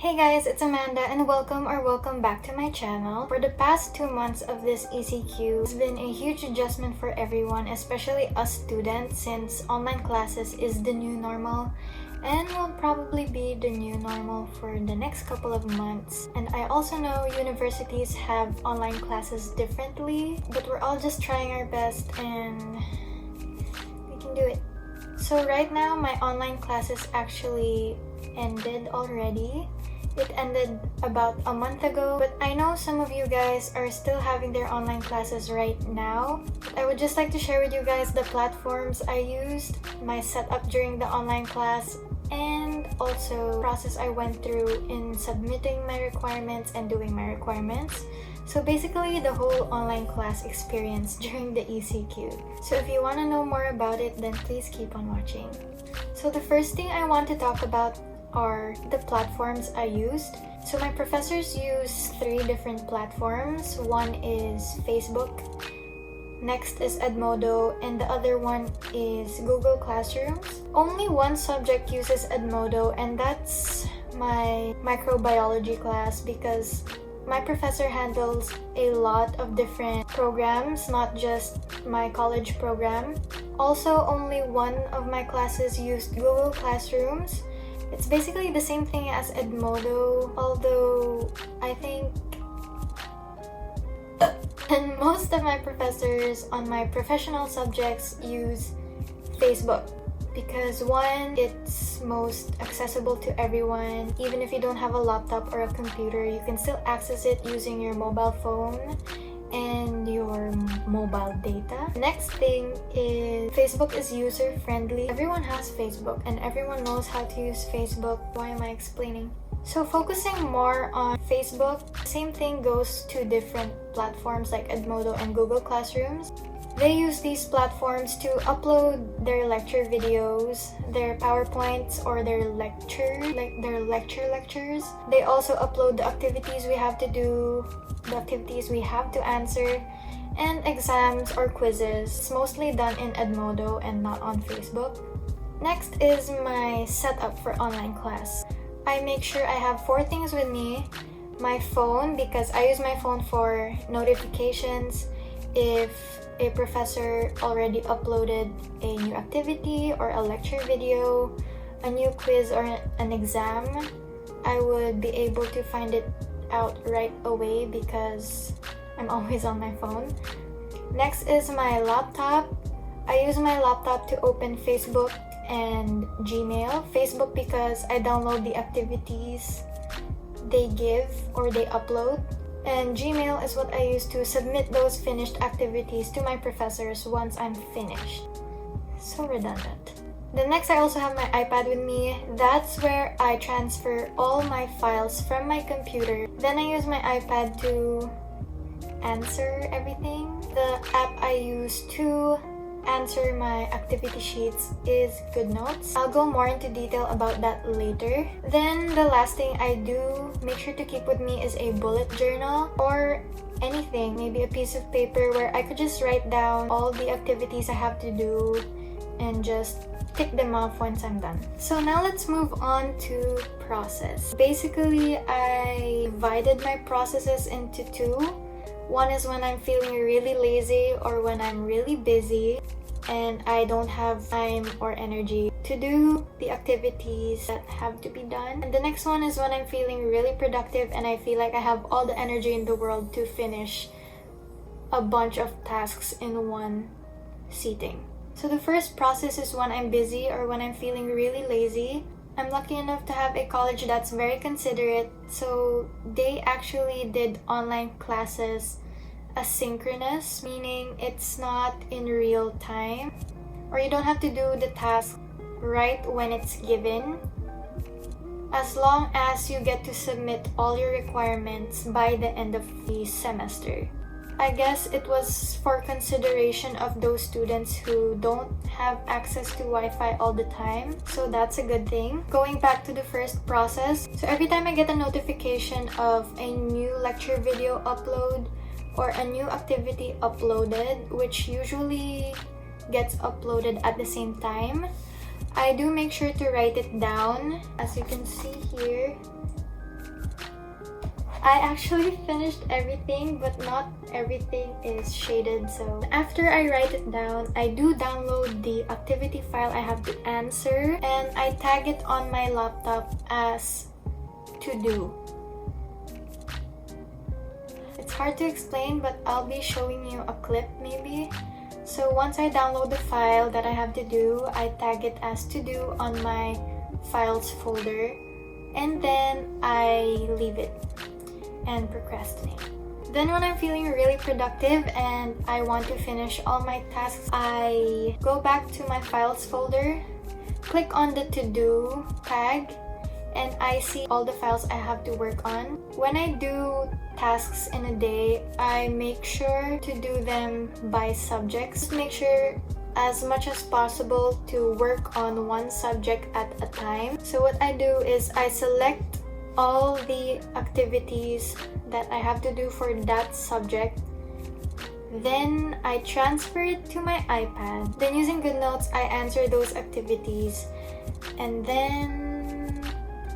Hey guys, it's Amanda and welcome back to my channel. For the past 2 months of this ECQ, it's been a huge adjustment for everyone, especially us students, since online classes is the new normal and will probably be the new normal for the next couple of months. And I also know universities have online classes differently, but we're all just trying our best and we can do it. So right now, my online classes actually ended already. It ended about a month ago, but I know some of you guys are still having their online classes right now. I would just like to share with you guys the platforms I used, my setup during the online class, and also the process I went through in submitting my requirements and doing my requirements. So basically the whole online class experience during the ECQ. So if you want to know more about it, then please keep on watching. So the first thing I want to talk about are the platforms I used. So my professors use 3 different platforms. One is Facebook, next is Edmodo, and the other one is Google Classrooms. Only one subject uses Edmodo, and that's my microbiology class, because my professor handles a lot of different programs, not just my college program. Also, only one of my classes used Google Classrooms. It's basically the same thing as Edmodo, although I think and most of my professors on my professional subjects use Facebook because one, it's most accessible to everyone. Even if you don't have a laptop or a computer, you can still access it using your mobile phone and your mobile data. Next thing is Facebook is user friendly. Everyone has Facebook and everyone knows how to use Facebook. Why am I explaining? So focusing more on Facebook, same thing goes to different platforms like Edmodo and Google Classrooms. They use these platforms to upload their lecture videos, their PowerPoints, or their lectures. They also upload the activities we have to do, the activities we have to answer, and exams or quizzes. It's mostly done in Edmodo and not on Facebook. Next is my setup for online class. I make sure I have 4 things with me. My phone, because I use my phone for notifications. If a professor already uploaded a new activity or a lecture video, a new quiz or an exam, I would be able to find it out right away because I'm always on my phone. Next is my laptop. I use my laptop to open Facebook and Gmail. Facebook because I download the activities they give or they upload. And Gmail is what I use to submit those finished activities to my professors once I'm finished. So redundant. Then next, I also have my iPad with me. That's where I transfer all my files from my computer. Then I use my iPad to answer everything. The app I use to answer my activity sheets is GoodNotes. I'll go more into detail about that later. Then the last thing I do make sure to keep with me is a bullet journal or anything, maybe a piece of paper where I could just write down all the activities I have to do and just tick them off once I'm done. So now let's move on to process. Basically, I divided my processes into 2. One is when I'm feeling really lazy or when I'm really busy and I don't have time or energy to do the activities that have to be done. And the next one is when I'm feeling really productive and I feel like I have all the energy in the world to finish a bunch of tasks in one sitting. So the first process is when I'm busy or when I'm feeling really lazy. I'm lucky enough to have a college that's very considerate, so they actually did online classes asynchronous, meaning it's not in real time, or you don't have to do the task right when it's given, as long as you get to submit all your requirements by the end of the semester. I guess it was for consideration of those students who don't have access to Wi-Fi all the time, so that's a good thing. Going back to the first process, so every time I get a notification of a new lecture video upload or a new activity uploaded, which usually gets uploaded at the same time, I do make sure to write it down. As you can see here, I actually finished everything, but not everything is shaded. So after I write it down, I do download the activity file I have to answer and I tag it on my laptop as to do. It's hard to explain, but I'll be showing you a clip maybe. So once I download the file that I have to do, I tag it as to do on my files folder, and then I leave it and procrastinate. Then when I'm feeling really productive and I want to finish all my tasks, I go back to my files folder, click on the to-do tag, and I see all the files I have to work on. When I do tasks in a day, I make sure to do them by subjects. Just make sure as much as possible to work on one subject at a time. So what I do is I select all the activities that I have to do for that subject. Then I transfer it to my iPad. Then using GoodNotes, I answer those activities. And then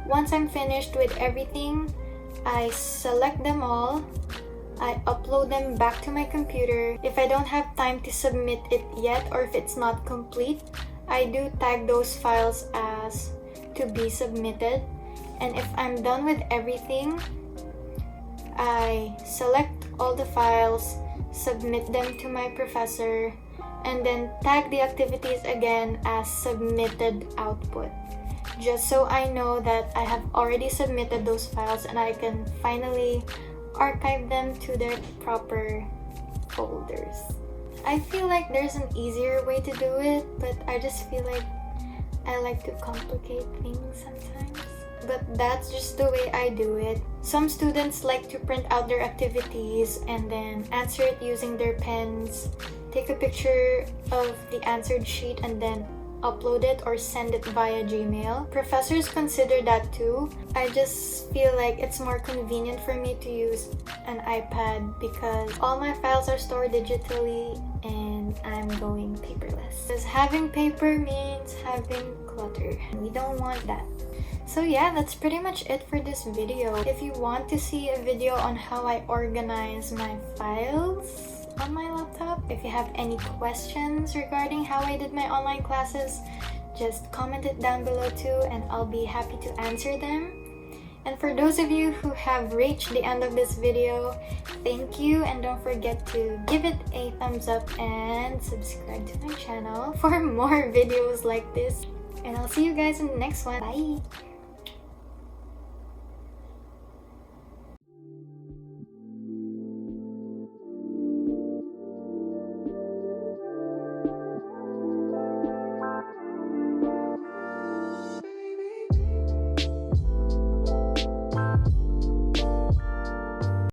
once I'm finished with everything, I select them all. I upload them back to my computer. If I don't have time to submit it yet, or if it's not complete, I do tag those files as to be submitted. And if I'm done with everything, I select all the files, submit them to my professor, and then tag the activities again as submitted output. Just so I know that I have already submitted those files and I can finally archive them to their proper folders. I feel like there's an easier way to do it, but I just feel like I like to complicate things sometimes. But that's just the way I do it. Some students like to print out their activities and then answer it using their pens, take a picture of the answered sheet and then upload it or send it via Gmail. Professors consider that too. I just feel like it's more convenient for me to use an iPad because all my files are stored digitally and I'm going paperless. Because having paper means having clutter. We don't want that. So yeah, that's pretty much it for this video. If you want to see a video on how I organize my files on my laptop, if you have any questions regarding how I did my online classes, just comment it down below too and I'll be happy to answer them. And for those of you who have reached the end of this video, thank you, and don't forget to give it a thumbs up and subscribe to my channel for more videos like this. And I'll see you guys in the next one. Bye!